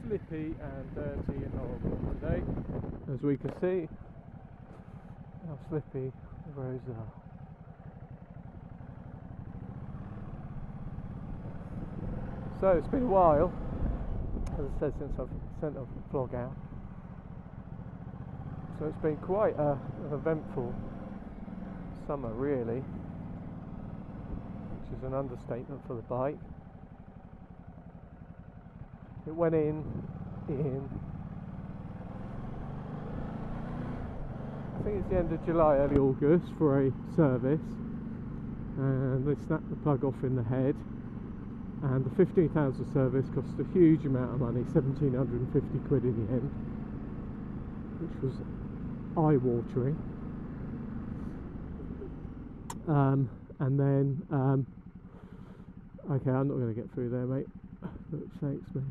slippy and dirty and horrible today. As we can see how slippy the roads are. So it's been a while, as I said, since I've sent a vlog out. So it's been quite an eventful summer really, which is an understatement for the bike. It went in I think it's the end of July, early August for a service, and they snapped the plug off in the head, and the 15,000 service cost a huge amount of money, 1,750 quid in the end, which was eye-watering. And then okay, I'm not going to get through there, mate. That sakes me.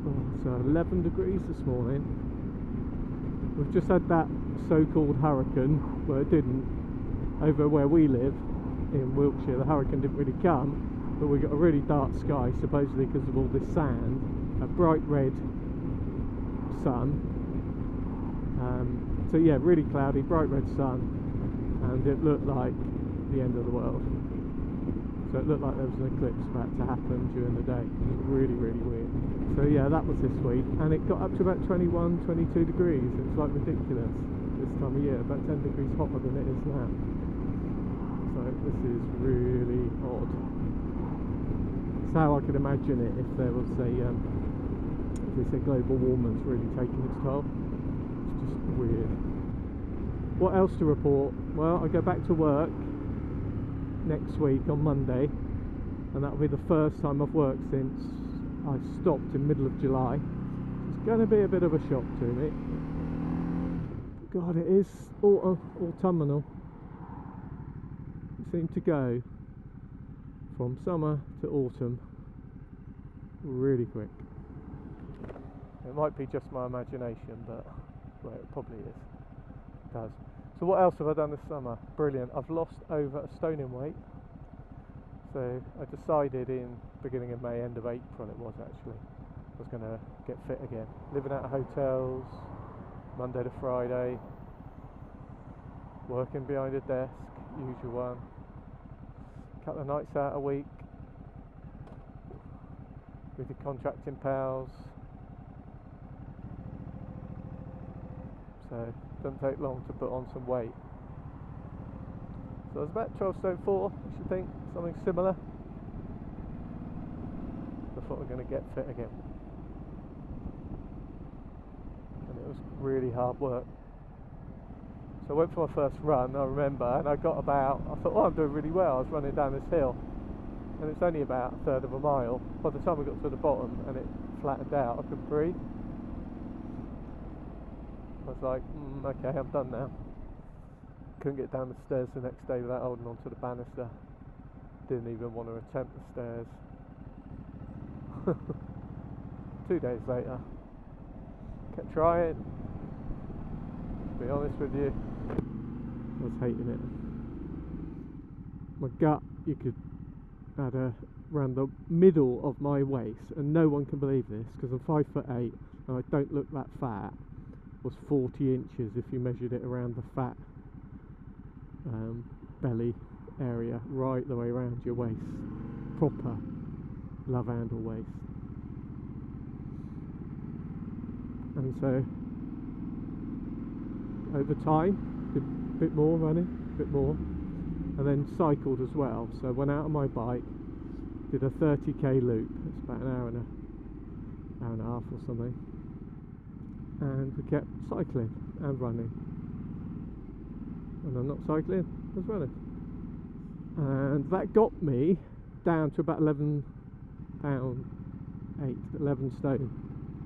Oh, so 11 degrees this morning. We've just had that so-called hurricane, well it didn't, over where we live in Wiltshire. The hurricane didn't really come, but we got a really dark sky, supposedly because of all this sand, a bright red sun. So yeah, really cloudy, bright red sun, and it looked like the end of the world. So it looked like there was an eclipse about to happen during the day. It was really, really weird. So yeah, that was this week, and it got up to about 21, 22 degrees. It's like ridiculous this time of year, about 10 degrees hotter than it is now. So this is really odd. It's how I could imagine it if there was a, as they say, global warming's really taking its toll. It's just weird. What else to report? Well, I go back to work next week on Monday, and that'll be the first time I've worked since I stopped in middle of July. It's going to be a bit of a shock to me. God, it is autumnal. It seemed to go from summer to autumn really quick. It might be just my imagination, but well, it probably is. It does. So what else have I done this summer? Brilliant. I've lost over a stone in weight. So I decided in beginning of May, end of April it was actually, I was going to get fit again. Living out of hotels, Monday to Friday, working behind a desk, usual one. Couple of nights out a week with the contracting pals. So it doesn't take long to put on some weight. So I was about 12 stone 4, I should think, something similar. So I thought I'm going to get fit again. And it was really hard work. So I went for my first run, I remember, and I got about, I thought, oh, I'm doing really well. I was running down this hill, and it's only about a third of a mile. By the time I got to the bottom and it flattened out, I couldn't breathe. I was like, okay, I'm done now. Couldn't get down the stairs the next day without holding onto the banister. Didn't even want to attempt the stairs. 2 days later, kept trying. To be honest with you, I was hating it. My gut, you could add around the middle of my waist, and no one can believe this because I'm 5'8" and I don't look that fat. Was 40 inches if you measured it around the fat belly area, right the way around your waist. Proper love handle waist. And so over time did a bit more running, a bit more, and then cycled as well. So went out on my bike, did a 30k loop. It's about an hour and a half or something. And we kept cycling and running. And I'm not cycling, I was running. And that got me down to about 11 stone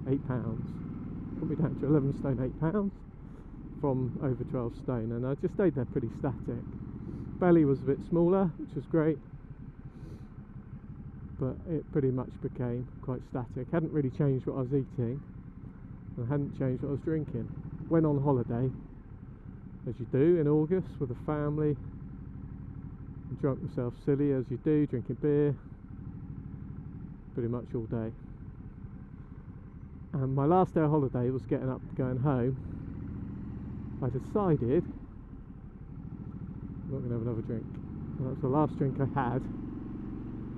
8 pounds. Got me down to 11 stone 8 pounds from over 12 stone, and I just stayed there pretty static. Belly was a bit smaller, which was great, but it pretty much became quite static. Hadn't really changed what I was eating. I hadn't changed what I was drinking. Went on holiday, as you do, in August with a family. Drunk myself silly, as you do, drinking beer pretty much all day. And my last day of holiday was getting up, going home. I decided I'm not going to have another drink. And that was the last drink I had,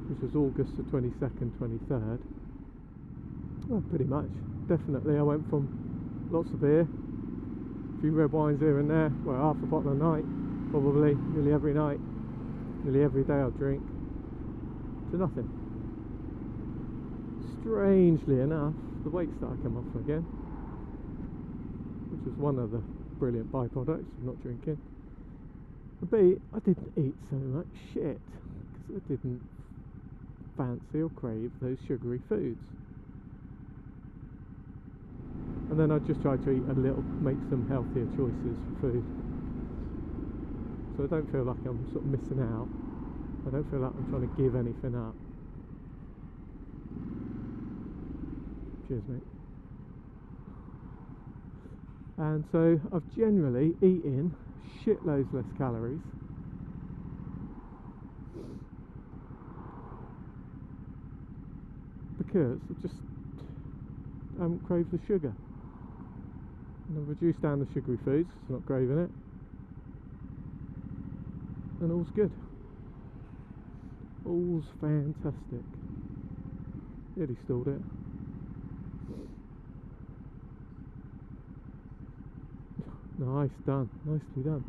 which was August the 22nd, 23rd. Well, pretty much. Definitely, I went from lots of beer, a few red wines here and there, well, half a bottle a night, probably, nearly every night, nearly every day I'll drink, to nothing. Strangely enough, the weight started to come off again, which was one of the brilliant byproducts of not drinking. But B, I didn't eat so much shit, because I didn't fancy or crave those sugary foods. And then I just tried to eat a little, make some healthier choices for food. So I don't feel like I'm sort of missing out. I don't feel like I'm trying to give anything up. Cheers, mate. And so I've generally eaten shitloads less calories. Because I just haven't craved the sugar. And I've reduced down the sugary foods, so I'm not craving it. And all's good. All's fantastic. Nearly stalled it. Nice done, nicely done.